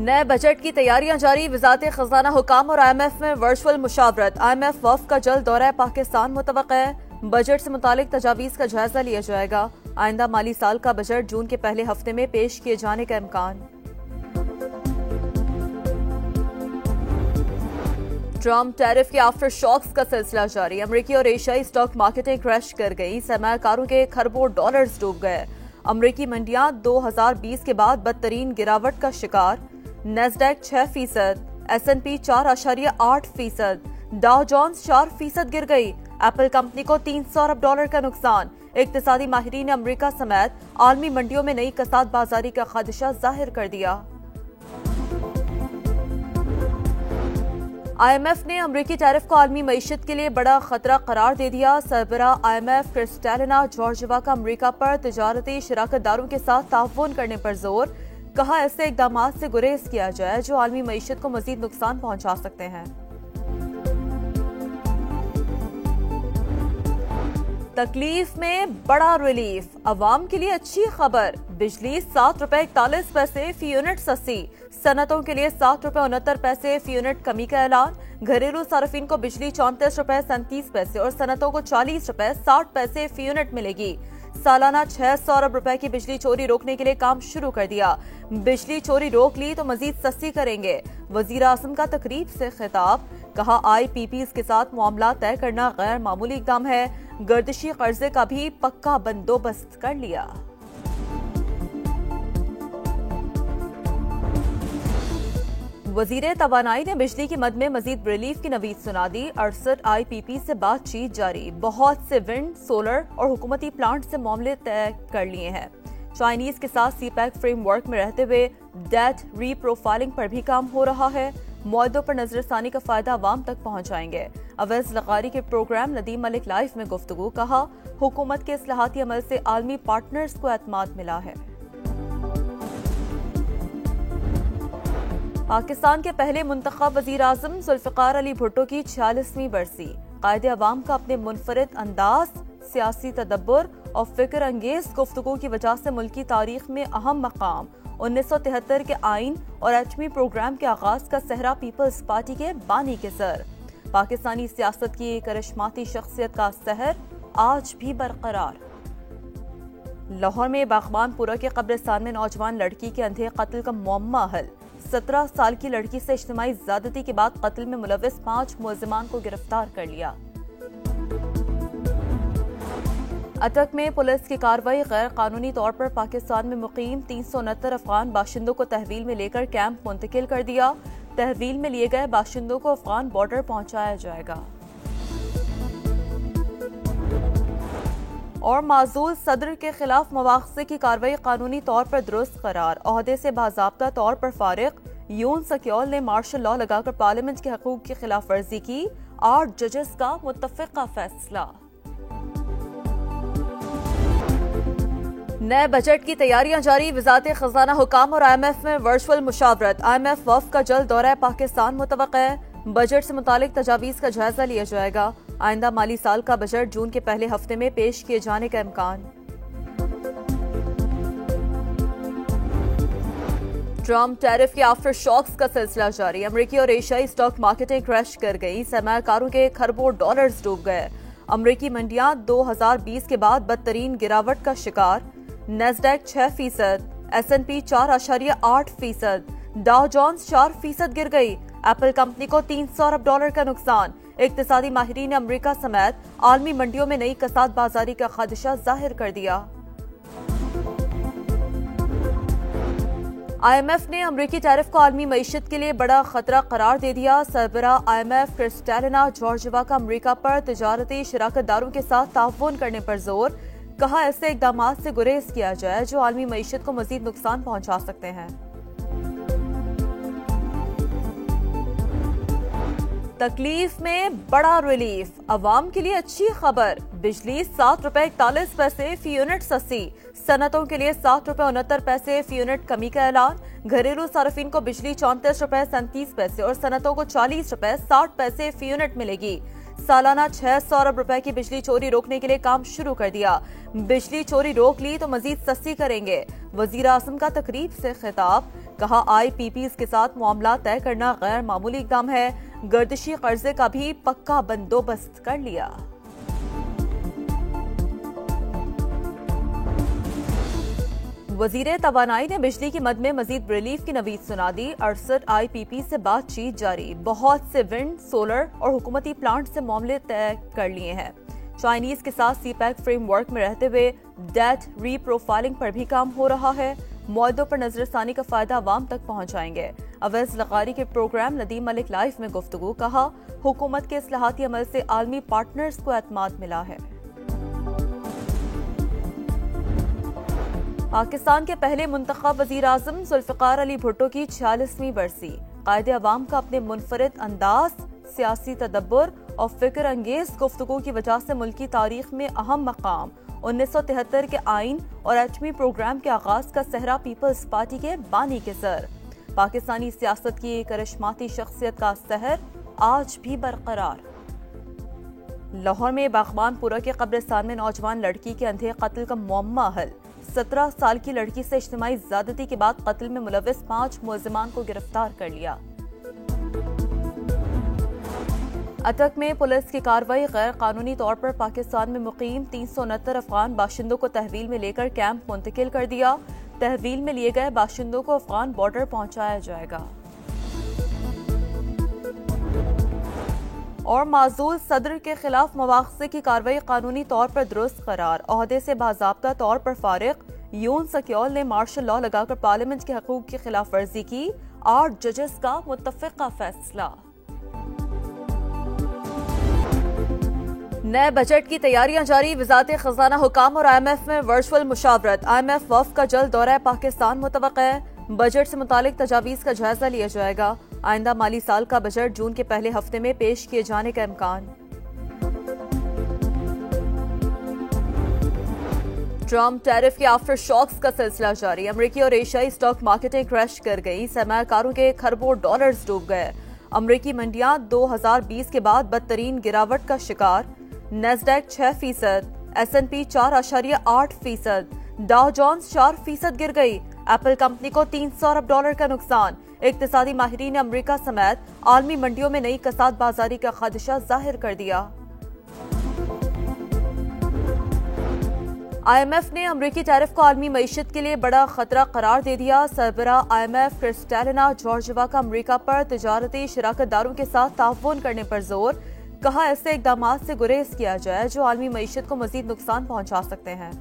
नए बजट की तैयारियां जारी। वज़ारत खजाना हुकाम और IMF में वर्चुअल मुशावरत। IMF वफ़द का जल्द दौरा पाकिस्तान मुतवक्किह है। बजट से मुतालिक तजावीज़ का जायजा लिया जाएगा। आइंदा माली साल का बजट जून के पहले हफ्ते में पेश किए जाने का इम्कान। ट्रम्प टैरिफ के आफ्टर शॉक्स का सिलसिला जारी। अमरीकी और एशियाई स्टॉक मार्केटें क्रैश कर गई। सरमायाकारों के खरबों डॉलर्स डूब गए। अमरीकी मंडियां 2020 के बाद बदतरीन गिरावट का शिकार। नेस्डैक 6%, S&P 4.8%, डाउ जोन्स 4% गिर गई। एप्पल कंपनी को $300 अरब का नुकसान। इक्तिसादी माहिरीन ने अमरीका समेत आलमी मंडियों में नई कसाद बाजारी का खदशा जाहिर कर दिया। IMF ने अमरीकी टैरिफ को आलमी मईशत के लिए बड़ा खतरा करार दे दिया। सरबराह IMF क्रिस्टैलिना जॉर्जिवा का अमरीका पर तिजारती शराकतदारों के साथ ताउन करने पर जोर। कहा ऐसे इकदाम से गुरेज किया जाए जो आलमी मईशत को मजीद नुकसान पहुंचा सकते हैं। तकलीफ में बड़ा रिलीफ, अवाम के लिए अच्छी खबर। बिजली ₹7.41 फी यूनिट सस्ती। सनतों के लिए ₹7.69 फी यूनिट कमी का ऐलान। घरेलू सार्फिन को बिजली ₹34.37 और सनतों को ₹40.60 फी यूनिट मिलेगी। सालाना $600 अरब की बिजली चोरी रोकने के लिए काम शुरू कर दिया। बिजली चोरी रोक ली तो मजीद सस्ती करेंगे। वजीर आजम का तकरीब से खिताब। कहा IPPs के साथ मामला तय करना गैर मामूली इकदाम है। गर्दिशी कर्जे का भी पक्का बंदोबस्त कर लिया। वजीर तवानाई ने बिजली की मद में मजीद रिलीफ की नवीद सुना दी। 68 IPP से बातचीत जारी। बहुत से विंड, सोलर और हुकूमती प्लांट से मामले तय कर लिए हैं। चाइनीज के साथ CPEC फ्रेमवर्क में रहते हुए डेट रीप्रोफाइलिंग पर भी काम हो रहा है। मुआहदों पर नजरसानी का फायदा अवाम तक पहुंचाएंगे। अवैस लगारी के प्रोग्राम नदीम मलिक लाइव में गुफ्तगू। कहा हुकूमत के इस्लाहाती अमल से आलमी पार्टनर्स को एतमाद मिला है। पाकिस्तान के पहले मुंतखब वजीर आजम जुल्फिकार अली भुट्टो की 46वीं बरसी। कायदे अवाम का अपने मुनफरिद अंदाज, सियासी तदब्बर और फिक्र अंगेज गुफ्तगू की वजह से मुल्की तारीख में अहम मकाम। 1973 के आइन और एटमी प्रोग्राम के आगाज का सहरा पीपल्स पार्टी के बानी के सर। पाकिस्तानी सियासत की करिश्माती शख्सियत का सहर आज भी बरकरार। लाहौर में बागबानपुरा के कब्रिस्तान में नौजवान लड़की के अंधे कत्ल का मुअम्मा हल। 17 साल की लड़की से इज्तिमाई ज़्यादती के बाद कत्ल में मुलव्विस 5 मुलज़िमान को गिरफ्तार कर लिया। अटक में पुलिस की कार्रवाई। गैर कानूनी तौर पर पाकिस्तान में मुकीम 369 अफगान बाशिंदों को तहवील में लेकर कैंप मुंतकिल कर दिया। तहवील में लिए गए बाशिंदों को अफगान बॉर्डर पहुंचाया जाएगा। और माजूल सदर के खिलाफ मवाख़ज़े की कार्रवाई कानूनी तौर पर दुरुस्त करार। ओहदे से बाज़ाब्ता तौर पर फारिग यून सक्योल ने मार्शल लॉ लगाकर पार्लियामेंट के हकूक़ की खिलाफ वर्जी की। 8 जजेस का मुत्तफ़िक़ा फैसला। नए बजट की तैयारियां जारी। वज़ारत खजाना हुकाम और IMF में वर्चुअल मुशावरत। IMF वफ़द का जल्द दौरा पाकिस्तान मुतवक्किह है। बजट से मुतालिक तजावीज़ का जायजा लिया जाएगा। आइंदा माली साल का बजट जून के पहले हफ्ते में पेश किए जाने का इम्कान। ट्रम्प टैरिफ के आफ्टर शॉक्स का सिलसिला जारी। अमरीकी और एशियाई स्टॉक मार्केटें क्रैश कर गई। सरमायाकारों के खरबों डॉलर्स डूब गए। अमरीकी मंडियां 2020 के बाद बदतरीन गिरावट का शिकार। नेस्डैक 6%, S&P 4.8%, डाउ जोन्स 4% गिर गई। एप्पल कंपनी को $300 अरब का नुकसान। इक्तिसादी माहिरीन ने अमरीका समेत आलमी मंडियों में नई कसाद बाजारी का खदशा जाहिर कर दिया। IMF ने अमरीकी टैरिफ को आलमी मईशत के लिए बड़ा खतरा करार दे दिया। सरबराह IMF क्रिस्टैलिना जॉर्जिवा का अमरीका पर तिजारती शराकतदारों के साथ ताउन करने पर जोर। कहा ऐसे इकदाम से गुरेज किया जाए जो आलमी मईशत को मजीद नुकसान पहुंचा सकते हैं। तकलीफ में बड़ा रिलीफ, अवाम के लिए अच्छी खबर। बिजली ₹7.41 फी यूनिट सस्ती। सनतों के लिए ₹7.69 फी यूनिट कमी का ऐलान। घरेलू सार्फिन को बिजली ₹34.37 और सनतों को ₹40.60 फी यूनिट मिलेगी। सालाना $600 अरब की बिजली चोरी रोकने के लिए काम शुरू कर दिया। बिजली चोरी रोक ली तो मजीद सस्ती करेंगे। वजीर आजम का तकरीब से खिताब। कहा IPPs के साथ मामला तय करना गैर मामूली इक़दाम है, गर्दिशी कर्जे का भी पक्का बंदोबस्त कर लिया। वजीर तवानाई ने बिजली की मद में मजीद रिलीफ की नवीद सुना दी। 68 IPP से बातचीत जारी, बहुत से विंड, सोलर और हुकूमती प्लांट से मामले तय कर लिए हैं। चाइनीज के साथ CPEC फ्रेमवर्क में रहते हुए डेट रीप्रोफाइलिंग पर भी काम हो रहा है। मुआहदों पर नजरसानी का फायदा आवाम तक पहुंचाएंगे। अवैस लगारी के प्रोग्राम नदीम मलिक लाइव में गुफ्तगू, कहा हुकूमत के इस्लाहाती अमल से आलमी पार्टनर्स को एतमाद मिला है। पाकिस्तान के पहले मुंतखब वजीर आजम जुल्फिकार अली भुट्टो की 46वीं बरसी। कायदे अवाम का अपने मुनफरिद अंदाज, सियासी तदब्बर और फिक्र अंगेज गुफ्तगू की वजह से मुल्की तारीख में अहम मकाम। 1973 के आइन और एटमी प्रोग्राम के आगाज का सहरा पीपल्स पार्टी के बानी के सर। पाकिस्तानी सियासत की करिश्माती शख्सियत का सहर आज भी बरकरार। लाहौर में बागबानपुरा के कब्रिस्तान में नौजवान लड़की के अंधे कत्ल का मुअम्मा हल। 17 साल की लड़की से इज्तिमाई ज़्यादती के बाद कत्ल में मुलविस 5 मुलज़िमान को गिरफ्तार कर लिया। अटक में पुलिस की कार्रवाई, गैर कानूनी तौर पर पाकिस्तान में मुकीम 369 अफगान बाशिंदों को तहवील में लेकर कैंप मुंतकिल कर दिया। तहवील में लिए गए बाशिंदों को अफगान बॉर्डर पहुंचाया जाएगा। और माजूल सदर के खिलाफ मुआवजे की कार्रवाई कानूनी तौर पर दुरुस्त करार, ओहदे से बाज़ाब्ता तौर पर फारिग। यून सक्योल ने मार्शल लॉ लगाकर पार्लियामेंट के हकूक की खिलाफ वर्जी की। 8 जजेस का मुत्तफ़िका फैसला। नए बजट की तैयारियां जारी, वज़ारत खजाना हुकाम और IMF में वर्चुअल मुशावरत। IMF वफ़द का जल्द दौरा पाकिस्तान मुतवक्का है। बजट से मुतालिक तजावीज़ का जायजा लिया जाएगा। आइंदा माली साल का बजट जून के पहले हफ्ते में पेश किए जाने का इम्कान। ट्रम्प टैरिफ के आफ्टर शॉक्स का सिलसिला जारी। अमरीकी और एशियाई स्टॉक मार्केटें क्रैश कर गई। सरमायाकारों के खरबों डॉलर्स डूब गए। अमरीकी मंडियां 2020 के बाद बदतरीन गिरावट का शिकार। नेस्डैक 6%, S&P 4.8%, डाउ जोन्स 4% गिर गई। एप्पल कंपनी को $300 अरब का नुकसान। इक्तिसादी माहिरीन ने अमरीका समेत आलमी मंडियों में नई कसाद बाजारी का खदशा जाहिर कर दिया। IMF ने अमरीकी टैरिफ को आलमी मईशत के लिए बड़ा खतरा करार दे दिया। सरबरा IMF क्रिस्टैलिना जॉर्जिवा का अमरीका पर तिजारती शराकतदारों के साथ ताउन करने पर जोर, कहा ऐसे इकदाम से गुरेज किया जाए जो आलमी मईशत को मजीद नुकसान पहुंचा सकते हैं।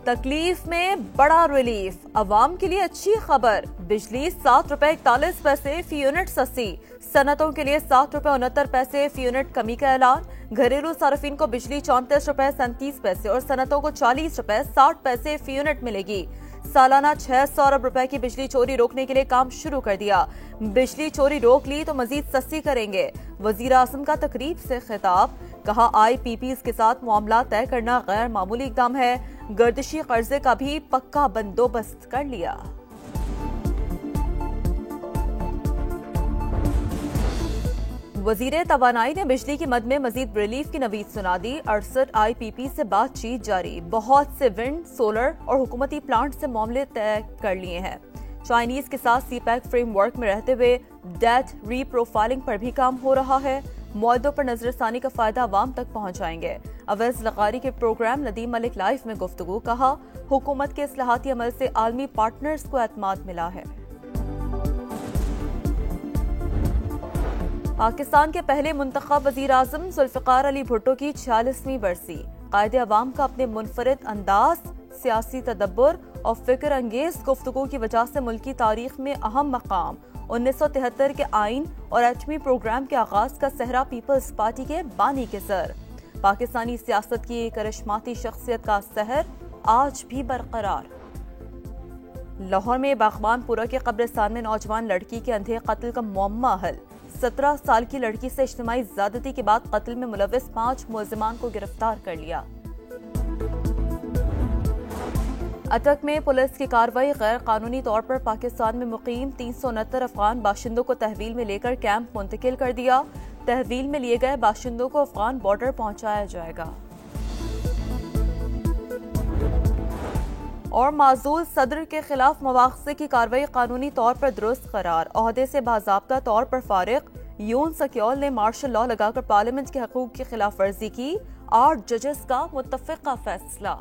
तकलीफ में बड़ा रिलीफ, अवाम के लिए अच्छी खबर। बिजली ₹7.41 फी यूनिट सस्ती। सनतों के लिए ₹7.69 फी यूनिट कमी का ऐलान। घरेलू सार्फिन को बिजली ₹34.37 और सनतों को ₹40.60 फी यूनिट मिलेगी। सालाना 600 अरब रुपए की बिजली चोरी रोकने के लिए काम शुरू कर दिया। बिजली चोरी रोक ली तो मजीद सस्ती करेंगे। वजीर आजम का तकरीब से खिताब, कहा IPPs के साथ मामला तय करना गैर मामूली इक़दाम है, गर्दिशी कर्जे का भी पक्का बंदोबस्त कर लिया। वजीर तवानाई ने बिजली की मद में मजीद रिलीफ की नवीद सुना दी। 68 IPP से बातचीत जारी, बहुत से विंड, सोलर और हुकूमती प्लांट से मामले तय कर लिए हैं। चाइनीज के साथ CPEC फ्रेमवर्क में रहते हुए डेट रीप्रोफाइलिंग पर भी काम हो रहा है। मुआहदों पर नजरसानी का फायदा आवाम तक पहुंचाएंगे। अवैस लगारी के प्रोग्राम नदीम मलिक लाइव में गुफ्तगू, कहा हुकूमत के इस्लाहाती अमल से आलमी पार्टनर्स को एतमाद मिला है। पाकिस्तान के पहले मुंतखब वजीर आजम जुल्फिकार अली भुट्टो की 46वीं बरसी। कायदे अवाम का अपने मुनफरिद अंदाज, सियासी तदब्बर और फिक्र अंगेज गुफ्तगू की वजह से मुल्की तारीख में अहम मकाम। 1973 के आइन और एटमी प्रोग्राम के आगाज का सहरा पीपल्स पार्टी के बानी के सर। पाकिस्तानी सियासत की करिश्माती शख्सियत का सहर आज भी बरकरार। लाहौर में बागबानपुरा के कब्रिस्तान में नौजवान लड़की के अंधे कत्ल का मुअम्मा हल। 17 साल की लड़की से इज्तिमाई ज़्यादती के बाद कत्ल में मुलविस 5 मुलज़िमान को गिरफ्तार कर लिया। अटक में पुलिस की कार्रवाई, गैर कानूनी तौर पर पाकिस्तान में मुकीम 369 अफगान बाशिंदों को तहवील में लेकर कैंप मुंतकिल कर दिया। तहवील में लिए गए बाशिंदों को अफगान बॉर्डर पहुंचाया जाएगा। और माजूल सदर के खिलाफ मुआवजे की कार्रवाई कानूनी तौर पर दुरुस्त करार, ओहदे से बाज़ाब्ता तौर पर फारिग। यून सक्योल ने मार्शल लॉ लगाकर पार्लियामेंट के हकूक की खिलाफ वर्जी की। 8 जजेस का मुत्तफ़िका फैसला।